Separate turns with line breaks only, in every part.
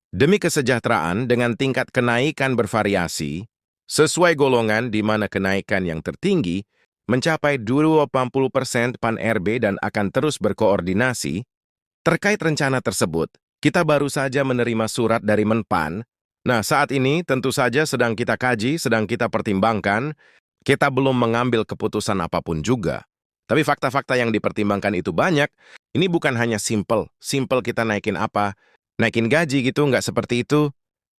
Demi kesejahteraan dengan tingkat kenaikan bervariasi, sesuai golongan di mana kenaikan yang tertinggi mencapai 80% PAN-RB dan akan terus berkoordinasi. Terkait rencana tersebut, kita baru saja menerima surat dari Menpan. Nah, saat ini tentu saja sedang kita kaji, sedang kita pertimbangkan. Kita belum mengambil keputusan apapun juga. Tapi fakta-fakta yang dipertimbangkan itu banyak. Ini bukan hanya simple kita naikin apa, naikin gaji gitu, nggak seperti itu.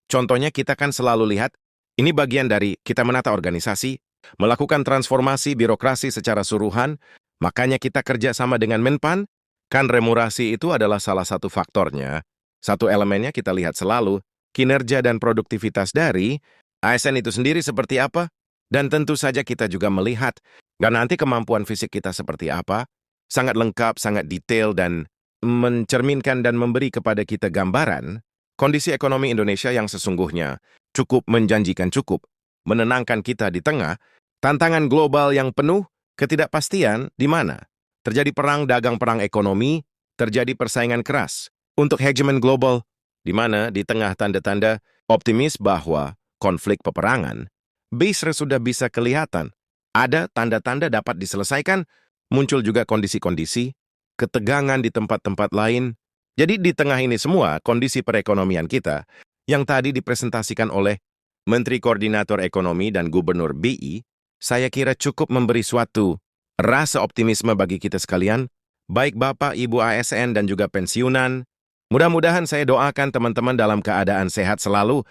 Contohnya kita kan selalu lihat, ini bagian dari kita menata organisasi, melakukan transformasi birokrasi secara suruhan, makanya kita kerja sama dengan Menpan. Kan remunerasi itu adalah salah satu faktornya. Satu elemennya kita lihat selalu, kinerja dan produktivitas dari ASN itu sendiri seperti apa, dan tentu saja kita juga melihat, dan nanti kemampuan fisik kita seperti apa, sangat lengkap, sangat detail, dan mencerminkan dan memberi kepada kita gambaran kondisi ekonomi Indonesia yang sesungguhnya cukup menjanjikan, cukup menenangkan kita di tengah tantangan global yang penuh ketidakpastian di mana terjadi perang dagang, perang ekonomi, terjadi persaingan keras untuk hegemon global, di mana di tengah tanda-tanda optimis bahwa konflik peperangan, base sudah bisa kelihatan, ada tanda-tanda dapat diselesaikan, muncul juga kondisi-kondisi, ketegangan di tempat-tempat lain. Jadi di tengah ini semua, kondisi perekonomian kita, yang tadi dipresentasikan oleh Menteri Koordinator Ekonomi dan Gubernur BI, saya kira cukup memberi suatu rasa optimisme bagi kita sekalian, baik Bapak, Ibu ASN, dan juga pensiunan. Mudah-mudahan saya doakan teman-teman dalam keadaan sehat selalu,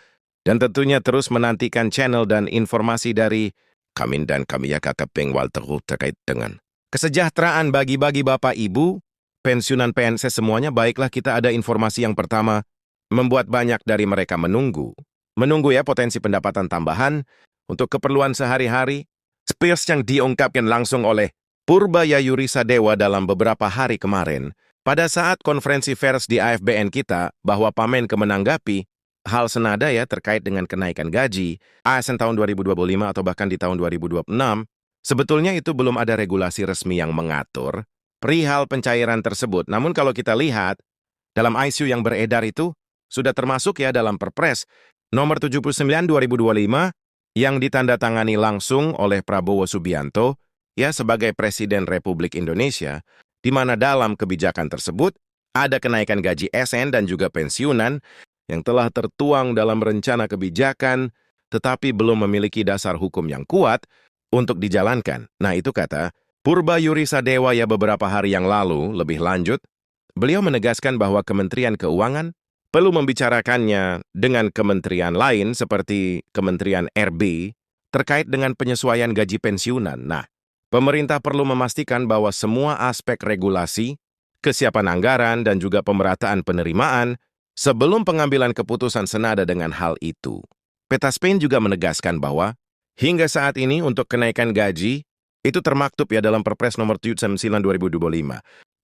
dan tentunya terus menantikan channel dan informasi dari kami dan kami ya Kakak Peng Walter terkait dengan kesejahteraan bagi Bapak, Ibu, pensiunan PNS semuanya. Baiklah, kita ada informasi yang pertama, membuat banyak dari mereka menunggu ya potensi pendapatan tambahan untuk keperluan sehari-hari, seperti yang diungkapkan langsung oleh Purbayayuri Sadewa dalam beberapa hari kemarin, pada saat konferensi pers di AFBN kita, bahwa Pamen menanggapi hal senada ya terkait dengan kenaikan gaji ASN tahun 2025 atau bahkan di tahun 2026, sebetulnya itu belum ada regulasi resmi yang mengatur perihal pencairan tersebut. Namun kalau kita lihat, dalam isu yang beredar itu, sudah termasuk ya dalam Perpres nomor 79 2025 yang ditandatangani langsung oleh Prabowo Subianto, ya sebagai Presiden Republik Indonesia, di mana dalam kebijakan tersebut ada kenaikan gaji ASN dan juga pensiunan yang telah tertuang dalam rencana kebijakan, tetapi belum memiliki dasar hukum yang kuat untuk dijalankan. Nah itu kata Purbayayuri Sadewa ya beberapa hari yang lalu. Lebih lanjut, beliau menegaskan bahwa Kementerian Keuangan perlu membicarakannya dengan kementerian lain seperti Kementerian RB terkait dengan penyesuaian gaji pensiunan. Nah, pemerintah perlu memastikan bahwa semua aspek regulasi, kesiapan anggaran, dan juga pemerataan penerimaan sebelum pengambilan keputusan senada dengan hal itu. Peta Spain juga menegaskan bahwa hingga saat ini untuk kenaikan gaji itu termaktub ya dalam Perpres nomor 79 2025.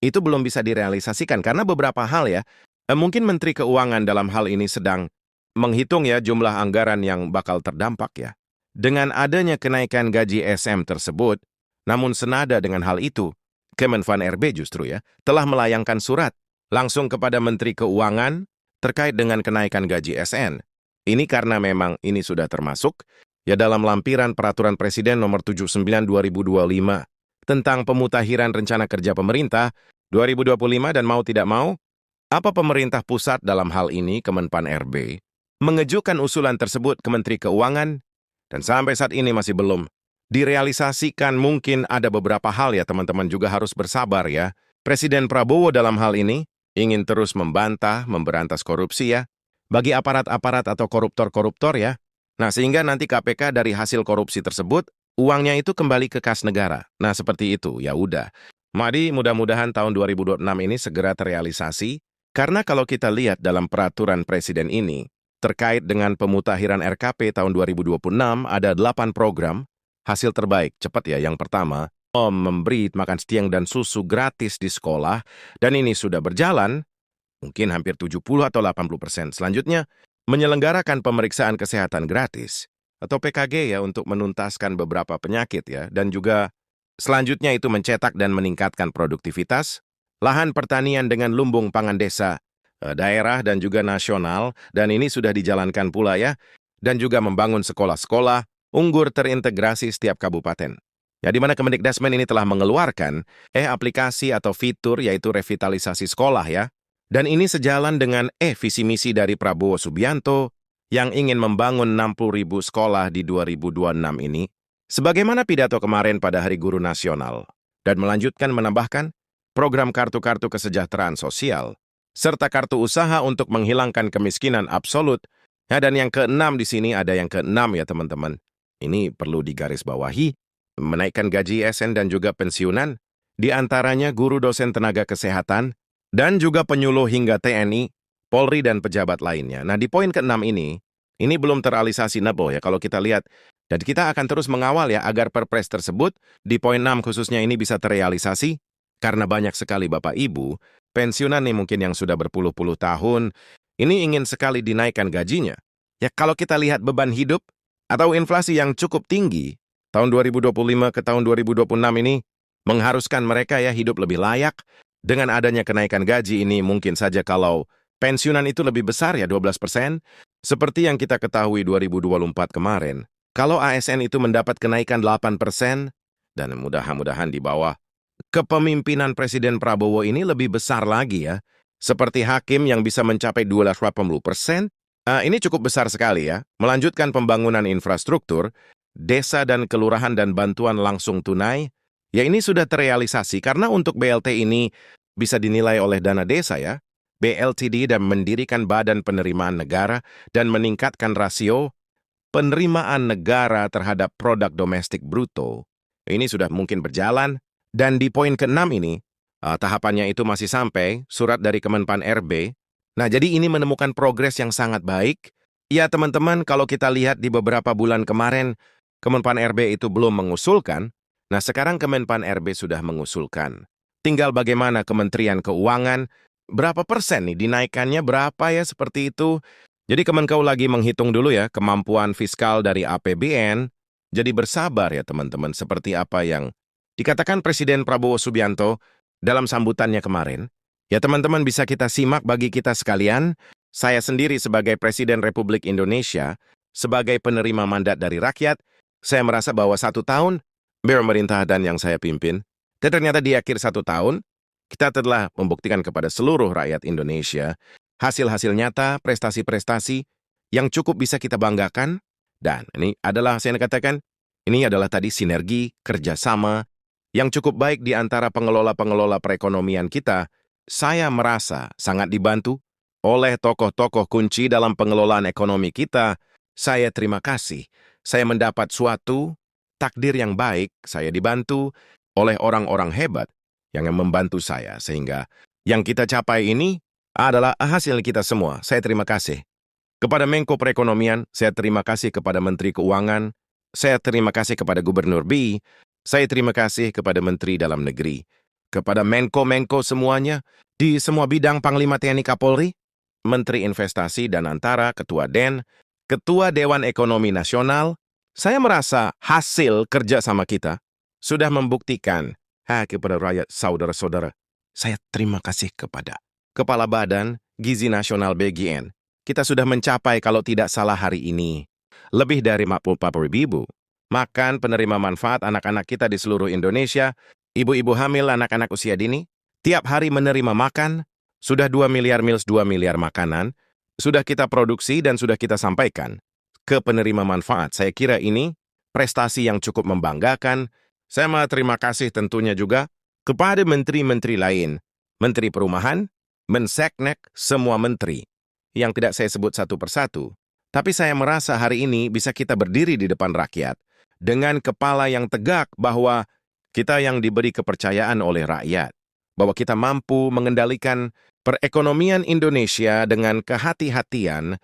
Itu belum bisa direalisasikan karena beberapa hal ya. Mungkin Menteri Keuangan dalam hal ini sedang menghitung ya jumlah anggaran yang bakal terdampak ya. Dengan adanya kenaikan gaji SM tersebut, namun senada dengan hal itu, Kemenpan RB justru ya telah melayangkan surat langsung kepada Menteri Keuangan terkait dengan kenaikan gaji SN. Ini karena memang ini sudah termasuk ya dalam lampiran Peraturan Presiden nomor 79 2025 tentang pemutakhiran rencana kerja pemerintah 2025, dan mau tidak mau, apa pemerintah pusat dalam hal ini Kemenpan RB mengejukan usulan tersebut ke Menteri Keuangan, dan sampai saat ini masih belum direalisasikan. Mungkin ada beberapa hal ya teman-teman juga harus bersabar ya. Presiden Prabowo dalam hal ini ingin terus membantah, memberantas korupsi ya, bagi aparat-aparat atau koruptor-koruptor ya. Nah sehingga nanti KPK dari hasil korupsi tersebut, uangnya itu kembali ke kas negara. Nah seperti itu, ya udah. Mari mudah-mudahan tahun 2026 ini segera terrealisasi, karena kalau kita lihat dalam peraturan presiden ini, terkait dengan pemutakhiran RKP tahun 2026 ada 8 program, hasil terbaik, cepat ya, yang pertama, memberi makan siang dan susu gratis di sekolah, dan ini sudah berjalan, mungkin hampir 70 atau 80%. Selanjutnya, menyelenggarakan pemeriksaan kesehatan gratis, atau PKG ya, untuk menuntaskan beberapa penyakit ya, dan juga selanjutnya itu mencetak dan meningkatkan produktivitas, lahan pertanian dengan lumbung pangan desa daerah dan juga nasional, dan ini sudah dijalankan pula ya, dan juga membangun sekolah-sekolah unggur terintegrasi setiap kabupaten. Ya, di mana Kemendikdasmen ini telah mengeluarkan aplikasi atau fitur yaitu revitalisasi sekolah ya. Dan ini sejalan dengan visi misi dari Prabowo Subianto yang ingin membangun 60.000 sekolah di 2026 ini. Sebagaimana pidato kemarin pada Hari Guru Nasional. Dan melanjutkan menambahkan program kartu-kartu kesejahteraan sosial, serta kartu usaha untuk menghilangkan kemiskinan absolut. Ya, dan yang keenam di sini ada yang keenam ya teman-teman. Ini perlu digarisbawahi, menaikkan gaji ASN dan juga pensiunan, di antaranya guru dosen tenaga kesehatan, dan juga penyuluh hingga TNI, Polri dan pejabat lainnya. Nah di poin keenam ini belum terrealisasi Nebo ya kalau kita lihat. Dan kita akan terus mengawal ya agar perpres tersebut di poin 6 khususnya ini bisa terrealisasi. Karena banyak sekali Bapak Ibu, pensiunan nih mungkin yang sudah berpuluh-puluh tahun, ini ingin sekali dinaikkan gajinya. Ya kalau kita lihat beban hidup atau inflasi yang cukup tinggi, tahun 2025 ke tahun 2026 ini mengharuskan mereka ya hidup lebih layak. Dengan adanya kenaikan gaji ini mungkin saja kalau pensiunan itu lebih besar ya 12%, seperti yang kita ketahui 2024 kemarin. Kalau ASN itu mendapat kenaikan 8%, dan mudah-mudahan di bawah kepemimpinan Presiden Prabowo ini lebih besar lagi ya, seperti hakim yang bisa mencapai 280%, ini cukup besar sekali ya, melanjutkan pembangunan infrastruktur, desa dan kelurahan dan bantuan langsung tunai, ya ini sudah terrealisasi karena untuk BLT ini bisa dinilai oleh dana desa ya, BLTD dan mendirikan badan penerimaan negara dan meningkatkan rasio penerimaan negara terhadap produk domestik bruto. Ini sudah mungkin berjalan, dan di poin ke-6 ini, tahapannya itu masih sampai surat dari Kemenpan RB. Nah, jadi ini menemukan progres yang sangat baik. Ya, teman-teman, kalau kita lihat di beberapa bulan kemarin, Kemenpan RB itu belum mengusulkan. Nah, sekarang Kemenpan RB sudah mengusulkan. Tinggal bagaimana Kementerian Keuangan, berapa persen nih dinaikannya, berapa ya seperti itu. Jadi Kemenkeu lagi menghitung dulu ya kemampuan fiskal dari APBN. Jadi bersabar ya teman-teman seperti apa yang dikatakan Presiden Prabowo Subianto dalam sambutannya kemarin. Ya teman-teman bisa kita simak bagi kita sekalian. Saya sendiri sebagai Presiden Republik Indonesia, sebagai penerima mandat dari rakyat, saya merasa bahwa 1 tahun pemerintah dan yang saya pimpin, dan ternyata di akhir 1 tahun, kita telah membuktikan kepada seluruh rakyat Indonesia hasil-hasil nyata, prestasi-prestasi yang cukup bisa kita banggakan, dan ini adalah, saya katakan, ini adalah tadi sinergi, kerjasama, yang cukup baik di antara pengelola-pengelola perekonomian kita. Saya merasa sangat dibantu oleh tokoh-tokoh kunci dalam pengelolaan ekonomi kita. Saya terima kasih. Saya mendapat suatu takdir yang baik, saya dibantu oleh orang-orang hebat yang membantu saya, sehingga yang kita capai ini adalah hasil kita semua. Saya terima kasih. Kepada Menko Perekonomian, saya terima kasih kepada Menteri Keuangan, saya terima kasih kepada Gubernur BI, saya terima kasih kepada Menteri Dalam Negeri, kepada Menko-Menko semuanya, di semua bidang Panglima TNI Kapolri, Menteri Investasi dan Antara, Ketua DEN, Ketua Dewan Ekonomi Nasional. Saya merasa hasil kerja sama kita sudah membuktikan kepada rakyat saudara-saudara. Saya terima kasih kepada Kepala Badan Gizi Nasional BGN. Kita sudah mencapai kalau tidak salah hari ini lebih dari 44.000 makan penerima manfaat anak-anak kita di seluruh Indonesia, ibu-ibu hamil anak-anak usia dini, tiap hari menerima makan, sudah 2 miliar meals, 2 miliar makanan, sudah kita produksi dan sudah kita sampaikan ke penerima manfaat. Saya kira ini prestasi yang cukup membanggakan. Saya mau terima kasih tentunya juga kepada menteri-menteri lain, Menteri Perumahan, Menseknek, semua menteri, yang tidak saya sebut satu persatu. Tapi saya merasa hari ini bisa kita berdiri di depan rakyat dengan kepala yang tegak bahwa kita yang diberi kepercayaan oleh rakyat, bahwa kita mampu mengendalikan perekonomian Indonesia dengan kehati-hatian